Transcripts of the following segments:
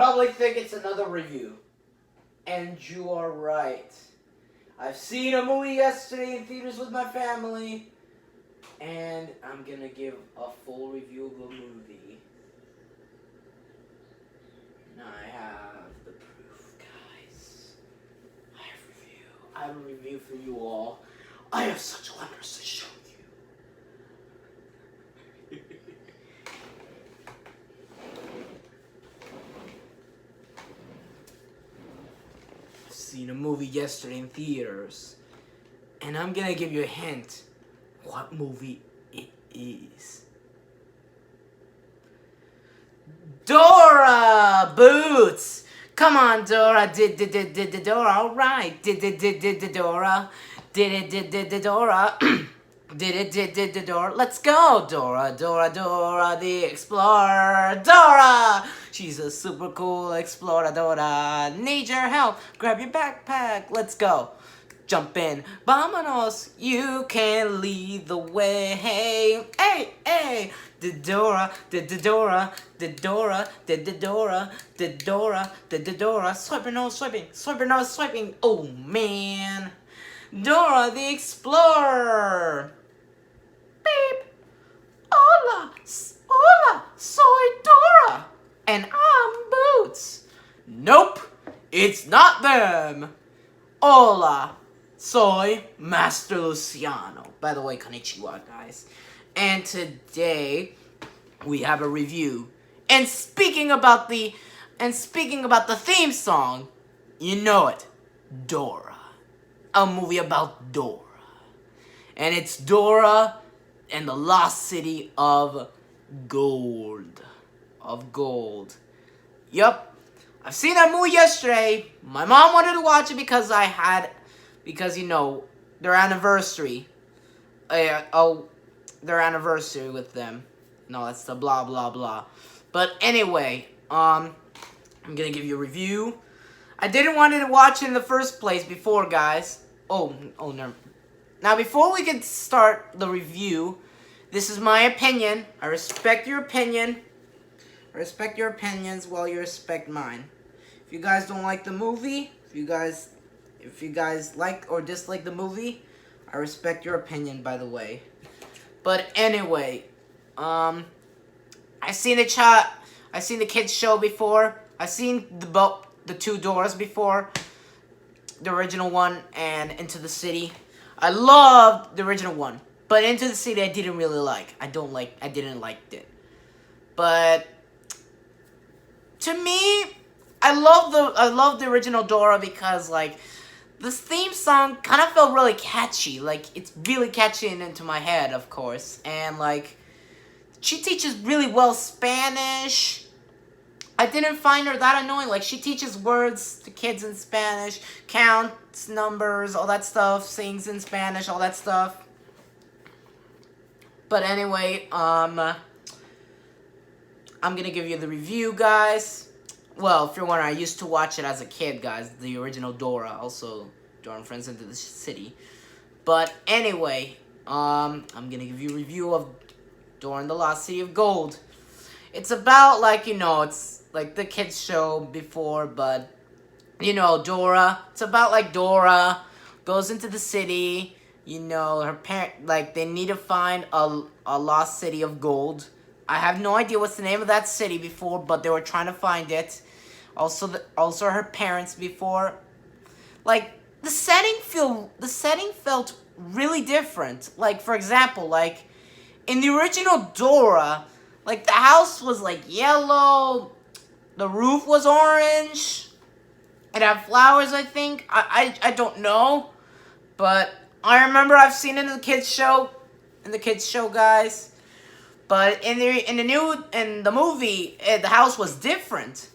probably think it's another review. And you are right. I've seen a movie yesterday in theaters with my family. And I'm gonna give a full review of the movie. And I have the proof, guys. I have a review for you all. I have such wonders to show you. I've seen a movie yesterday in theaters. And I'm gonna give you a hint what movie it is. Dora! Boots! Come on, Dora. Dora. All right. Dora. Dora. Dora. Let's go, Dora. Dora the Explorer. Dora! She's a super cool explorer, Dora. Need your help. Grab your backpack. Let's go. Jump in. Vámonos. You can lead the way. Hey, hey, hey. Dora, Dora, Dora, Dora, Dora, swiping. Oh man, Dora the Explorer. Beep. Hola, soy Dora, and I'm Boots. Nope, it's not them. Hola, soy Master Luciano. By the way, konnichiwa, guys. And today we have a review. And speaking about the theme song, you know it, Dora. A movie about Dora. And it's Dora and the Lost City of Gold. Yup. I've seen that movie yesterday. My mom wanted to watch it because you know, their anniversary. Their anniversary with them. No, that's the blah blah blah. But anyway, I'm gonna give you a review. I didn't want to watch it in the first place before, guys. Oh no. Now before we can start the review, this is my opinion. I respect your opinion. I respect your opinions while you respect mine. If you guys don't like the movie, if you guys like or dislike the movie, I respect your opinion, by the way. But anyway, I seen the kids show before. I seen the two Doras before, the original one and Into the City. I loved the original one, but Into the City I didn't really like. I didn't like it. But to me, I love the original Dora because like this theme song kind of felt really catchy. Like, it's really catchy and into my head, of course. And, like, she teaches really well Spanish. I didn't find her that annoying. Like, she teaches words to kids in Spanish, counts, numbers, all that stuff, sings in Spanish, all that stuff. But anyway, I'm gonna give you the review, guys. Well, if you're wondering, I used to watch it as a kid, guys. The original Dora, also Dora and Friends Into the City. But anyway, I'm gonna give you a review of Dora and the Lost City of Gold. It's about, like, you know, it's like the kids show before, but, you know, Dora. It's about, like, Dora goes into the city. You know, her parent, like, they need to find a lost city of gold. I have no idea what's the name of that city before, but they were trying to find it. Also her parents before. Like, the setting felt really different. Like, for example, like, in the original Dora, like, the house was, like, yellow. The roof was orange. It had flowers, I think. I don't know. But I remember I've seen it in the kids show. Guys. But in the movie, the house was different.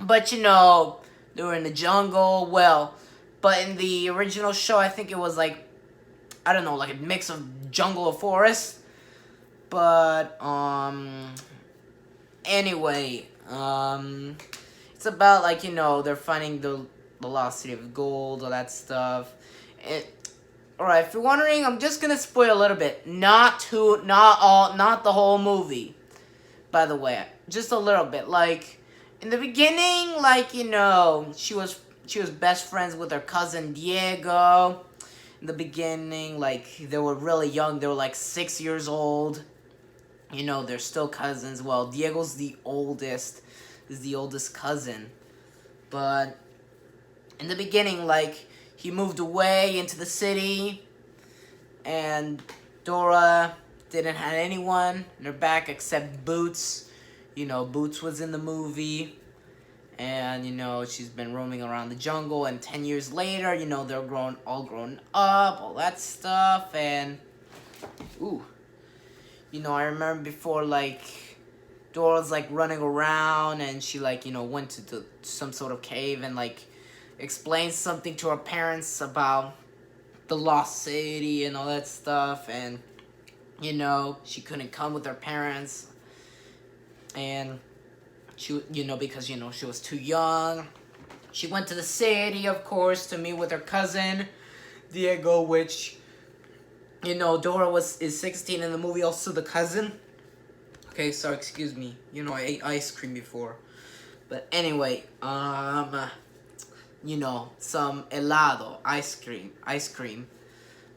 But, you know, they were in the jungle. Well, but in the original show, I think it was like, I don't know, like a mix of jungle or forest. But, anyway, it's about, like, you know, they're finding the lost city of gold, all that stuff. Alright, if you're wondering, I'm just gonna spoil a little bit. Not the whole movie, by the way. Just a little bit. Like, In the beginning, like, you know, she was best friends with her cousin Diego. In the beginning, like, they were really young. They were like 6 years old. You know, they're still cousins. Well, Diego's the oldest, is the oldest cousin. But in the beginning, like, he moved away into the city, and Dora didn't have anyone in her back except Boots. You know, Boots was in the movie, and, you know, she's been roaming around the jungle, and 10 years later, you know, they're all grown up, all that stuff, and, ooh, you know, I remember before, like, Dora's, like, running around, and she, like, you know, went to some sort of cave and, like, explained something to her parents about the lost city and all that stuff, and, you know, she couldn't come with her parents, and she, you know, because, you know, she was too young. She went to the city, of course, to meet with her cousin, Diego, which, you know, Dora is 16 in the movie, also the cousin. Okay, sorry, excuse me. You know, I ate ice cream before. But anyway, you know, some helado, ice cream.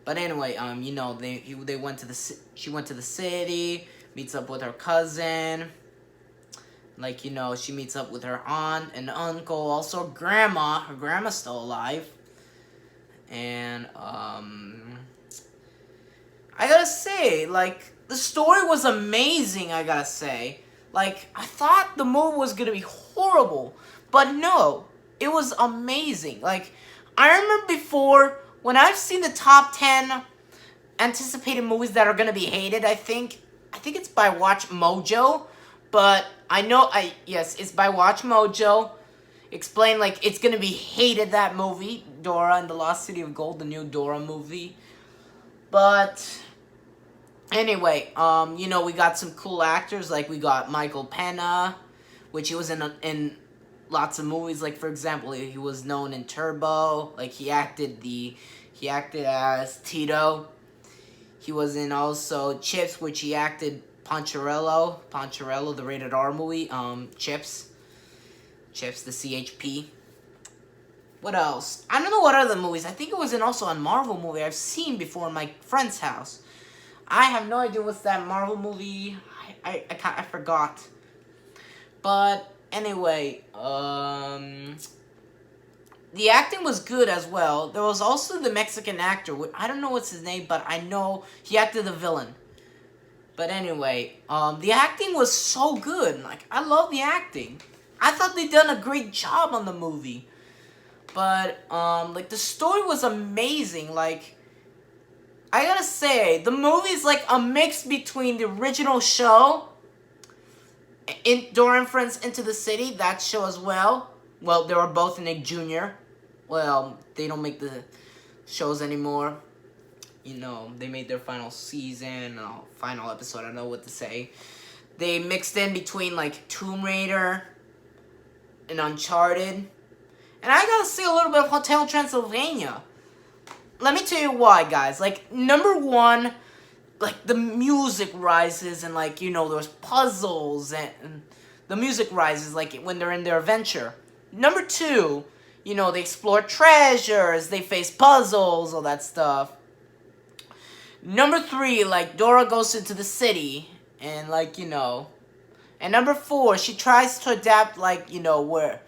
But anyway, you know, they went to she went to the city, meets up with her cousin. Like, you know, she meets up with her aunt and uncle, also grandma. Her grandma's still alive. And, I gotta say, like, the story was amazing, I gotta say. Like, I thought the movie was gonna be horrible, but no, it was amazing. Like, I remember before, when I've seen the top 10 anticipated movies that are gonna be hated, I think it's by Watch Mojo, but yes, it's by Watch Mojo. Explain, like, it's gonna be hated, that movie, Dora and the Lost City of Gold, the new Dora movie. But anyway, you know, we got some cool actors. Like, we got Michael Pena, which he was in lots of movies. Like, for example, he was known in Turbo. Like, he acted as Tito. He was in also Chips, which he acted Poncherello, the rated R movie. Chips, the CHP. What else? I don't know what other movies. I think it was also a Marvel movie I've seen before in my friend's house. I have no idea what's that Marvel movie. I forgot. But anyway, the acting was good as well. There was also the Mexican actor. I don't know what's his name, but I know he acted the villain. But anyway, the acting was so good. Like, I love the acting. I thought they done a great job on the movie. But, like, the story was amazing. Like, I gotta say, the movie's like a mix between the original show, Dora and Friends Into the City, that show as well. Well, they were both Nick Jr. Well, they don't make the shows anymore. You know, they made their final season, final episode, I don't know what to say. They mixed in between, like, Tomb Raider and Uncharted. And I gotta say a little bit of Hotel Transylvania. Let me tell you why, guys. Like, number one, like, the music rises and, like, you know, there's puzzles and the music rises, like, when they're in their adventure. Number two, you know, they explore treasures, they face puzzles, all that stuff. Number three, like, Dora goes into the city and, like, you know. And number four, she tries to adapt, like, you know, where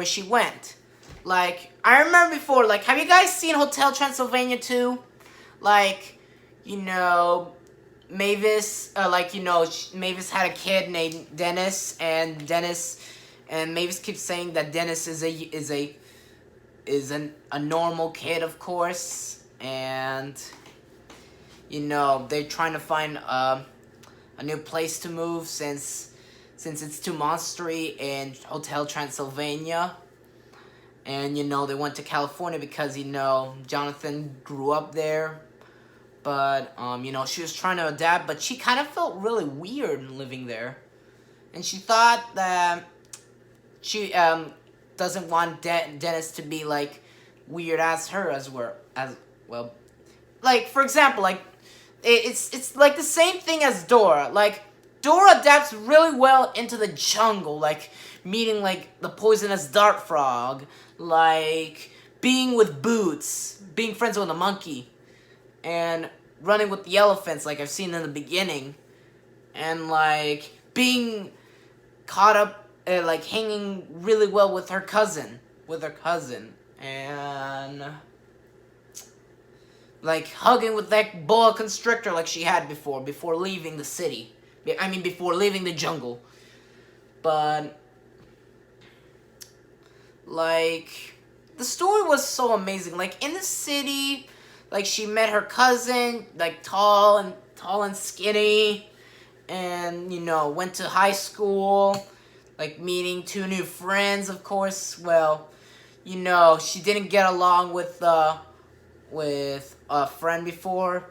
she went. Like, I remember before, like, have you guys seen Hotel Transylvania 2? Like, you know, Mavis, like, you know, Mavis had a kid named Dennis, and Mavis keeps saying that Dennis is a normal kid, of course, and, you know, they're trying to find a new place to move since it's too monstery in Hotel Transylvania. And, you know, they went to California because, you know, Jonathan grew up there. But, you know, she was trying to adapt, but she kind of felt really weird living there. And she thought that she doesn't want Dennis to be, like, weird as her as well. Like, for example, like, it's like the same thing as Dora. Like, Dora adapts really well into the jungle. Like, meeting like the poisonous dart frog, like being with Boots, being friends with a monkey, and running with the elephants like I've seen in the beginning, and like being caught up, like hanging really well with her cousin, and like hugging with that boa constrictor like she had before leaving the city. I mean, before leaving the jungle. But like the story was so amazing. Like in the city, like she met her cousin, like tall and skinny, and you know, went to high school, like meeting two new friends, of course. Well, you know, she didn't get along with a friend before,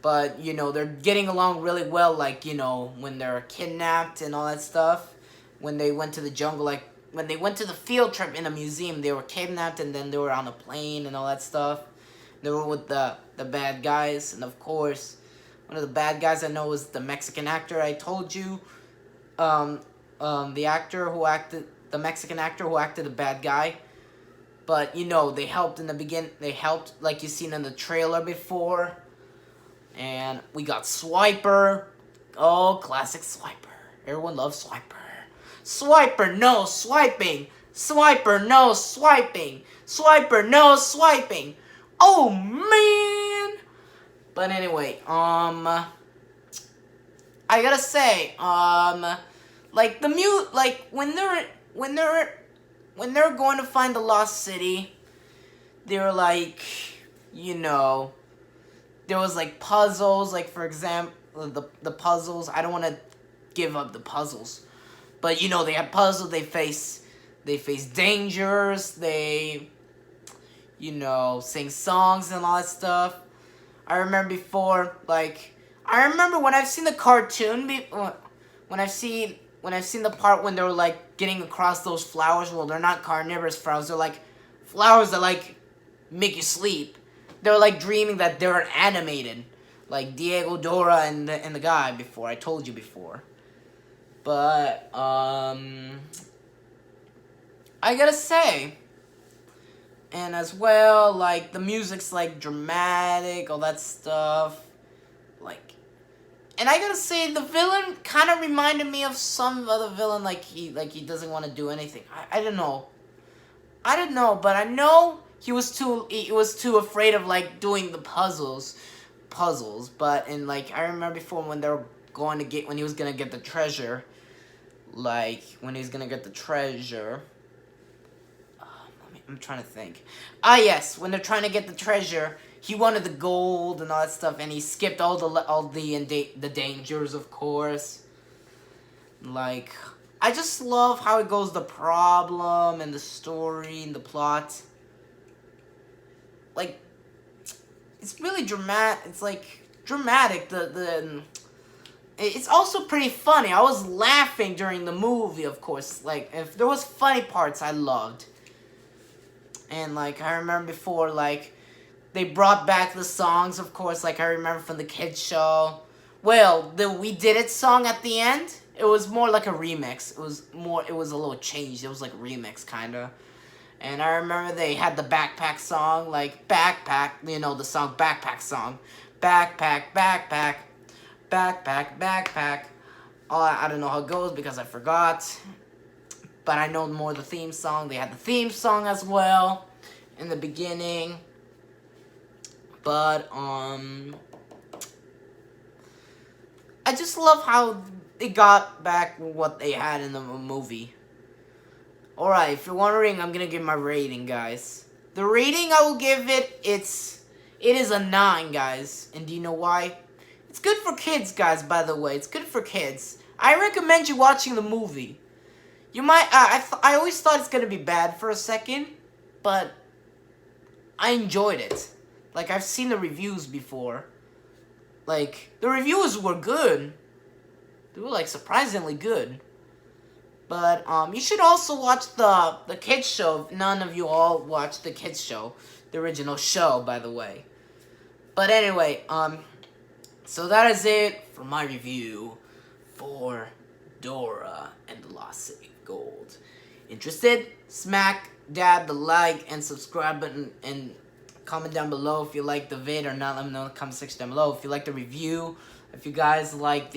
but you know, they're getting along really well, like, you know, when they're kidnapped and all that stuff, when they went to the jungle, like when they went to the field trip in a museum, they were kidnapped and then they were on a plane and all that stuff. They were with the bad guys, and of course, one of the bad guys I know is the Mexican actor I told you. The actor who acted, the Mexican actor who acted the bad guy. But, you know, they helped in the beginning. They helped, like you've seen in the trailer before. And we got Swiper. Oh, classic Swiper. Everyone loves Swiper. Swiper, no swiping. Swiper, no swiping. Swiper, no swiping. Oh, man. But anyway, I gotta say, like like when they're going to find the lost city, they're like, you know, there was like puzzles, like for example, the puzzles. I don't want to give up the puzzles, but you know, they have puzzles. They face dangers. They, you know, sing songs and all that stuff. I remember before, like, I remember when I've seen the cartoon, when I've seen the part when they were like getting across those flowers. Well, they're not carnivorous flowers. They're like flowers that like make you sleep. They're like dreaming that they're animated, like Diego, Dora, and the guy before. I told you before. But I gotta say, and as well, like the music's like dramatic, all that stuff, like. And I gotta say, the villain kind of reminded me of some other villain, like he doesn't want to do anything. I don't know, but I know he was too afraid of like doing the puzzles. But in like I remember before when they were when he was gonna get the treasure, I'm trying to think. Ah, yes, when they're trying to get the treasure, he wanted the gold and all that stuff, and he skipped all the dangers, of course. Like, I just love how it goes, the problem and the story and the plot. Like, it's really dramatic. It's like dramatic. It's also pretty funny. I was laughing during the movie, of course. Like, if there was funny parts, I loved. And like I remember before, like they brought back the songs, of course. Like I remember from the kids show. Well, the "We Did It" song at the end, it was more like a remix. It was a little changed. It was like a remix kinda. And I remember they had the backpack song, like backpack. You know the song backpack song, backpack, backpack, backpack, backpack. Oh, I don't know how it goes because I forgot. But I know more the theme song. They had the theme song as well in the beginning. But, I just love how they got back what they had in the movie. Alright, if you're wondering, I'm gonna give my rating, guys. The rating I will give it is a 9, guys. And do you know why? It's good for kids, guys, by the way. It's good for kids. I recommend you watching the movie. You might, I always thought it's gonna be bad for a second, but I enjoyed it. Like, I've seen the reviews before. Like, the reviews were good. They were, like, surprisingly good. But, you should also watch the kids show. None of you all watched the kids show. The original show, by the way. But anyway, so that is it for my review for Dora and the Lost City. gold. Interested? Smack dab the like and subscribe button and comment down below if you like the vid or not. Let me know in the comment section down below if you like the review, if you guys like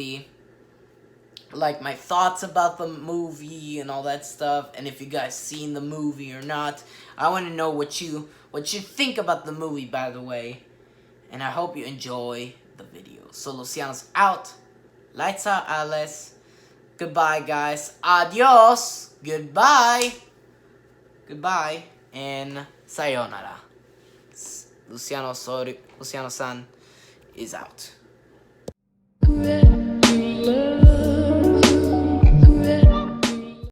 my thoughts about the movie and all that stuff, and if you guys seen the movie or not. I want to know what you think about the movie, by the way, and I hope you enjoy the video. So Luciano's out. Lights out, Alice. Goodbye, guys. Adios. Goodbye. Goodbye and sayonara. Luciano-san is out.